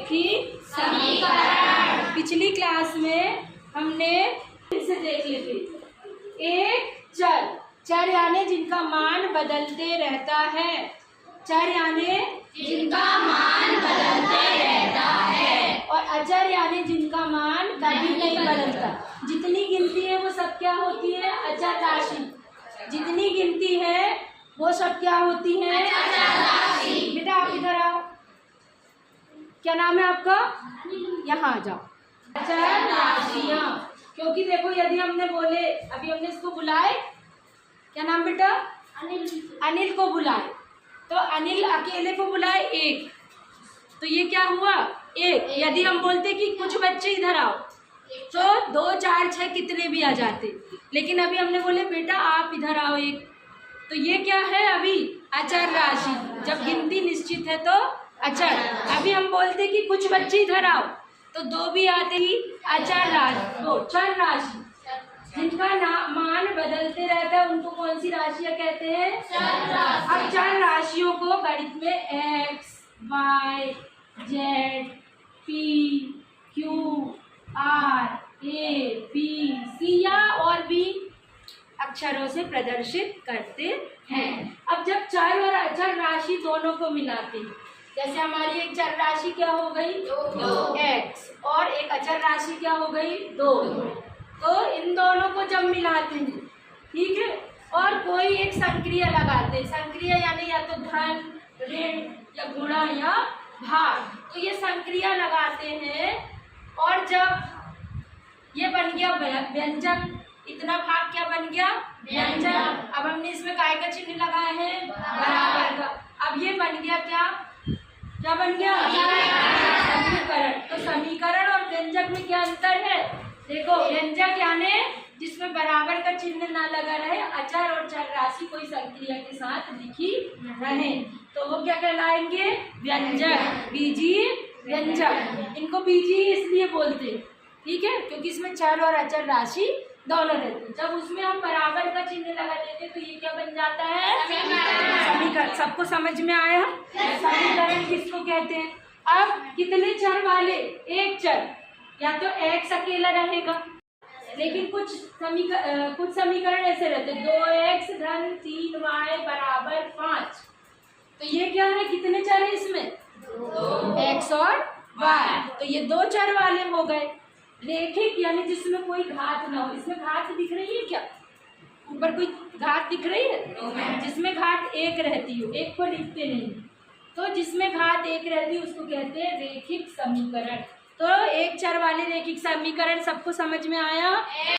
रैखिक समीकरण। पिछली क्लास में हमने इसे देख लेते। एक चर यानी जिनका मान बदलते रहता है। चर यानी जिनका मान बदलते रहता है। और अचर यानी जिनका मान कभी नहीं बदलता। जितनी गिनती है वो सब क्या होती है? अचर राशि। जितनी गिनती है वो सब क्या होती है? अचर राशि। बेटा आप इधर आओ। क्या नाम है आपका? यहाँ आ जाओ। अचर राशियाँ। क्योंकि देखो यदि हमने बोले, अभी हमने इसको बुलाए, क्या नाम बेटा? अनिल को बुलाए, तो अनिल अकेले को बुलाए एक, तो ये क्या हुआ? एक। यदि हम बोलते कि कुछ बच्चे इधर आओ, तो 2 4 6 कितने भी आ जाते। लेकिन अभी हमने बोले बेटा आप इधर आओ एक, तो ये क्या है? अभी अचर राशि। जब गिनती निश्चित है तो अचर। अभी हम बोलते कि कुछ बच्चे इधर आओ, तो 2 भी आते ही अचर राशि। 2 चर राशि। जिनका मान बदलते रहता है उनको कौन सी राशियाँ कहते हैं? चर राशि। अब चर राशियों को गणित में x, y, z, p, q, r, a, b, c या और भी अक्षरों से प्रदर्शित करते हैं। अब जब चर और अचर राशि दोनों को मिलाते हैं, जैसे हमारी एक चर राशि क्या हो गई? 2 x, और एक अचर राशि क्या हो गई? 2। तो इन दोनों को जब मिलाते हैं, ठीक है, और कोई एक संक्रिया लगाते हैं। संक्रिया यानी या तो धन, ऋण या गुणा या भाग, तो ये संक्रिया लगाते हैं। और जब ये बन गया व्यंजक, इतना भाग क्या बन गया? व्यंजक। अब हमने इसमें काय का चिन्ह लगाया है? बराबर का। अब ये बन गया क्या बन गया? समीकरण। तो समीकरण और व्यंजक में क्या अंतर है? देखो, व्यंजक यानी जिसमें बराबर का चिन्ह ना लगा रहे, अचर और चर राशि कोई संक्रिया के साथ लिखी रहे, तो वो क्या कहलाएंगे? व्यंजक। बीजीय व्यंजक। इनको बीजीय इसलिए बोलते हैं, ठीक है, क्योंकि इसमें चर और अचर राशि दोनों रहते हैं। जब उसमें हम बराबर का चिन्ह लगा देते तो ये क्या बन जाता है? समीकरण। सबको समझ में आया? समीकरण किसको कहते हैं? अब कितने चर वाले? एक चर, या तो x अकेला रहेगा, लेकिन कुछ समीकरण ऐसे रहते हैं 2x धन 3y बराबर 5। तो ये क्या है? कितने चर है इसमें? 2 x और y। तो ये 2 चर वाले हो गए। रेखिक यानी जिसमें कोई घात ना हो। इसमें घात दिख रही है क्या? ऊपर कोई घात दिख रही है? जिसमें घात 1 रहती हो, 1 को लिखते नहीं, तो जिसमें घात 1 रहती है उसको कहते हैं रेखिक समीकरण। तो एक चर वाले रेखिक समीकरण सबको समझ में आया?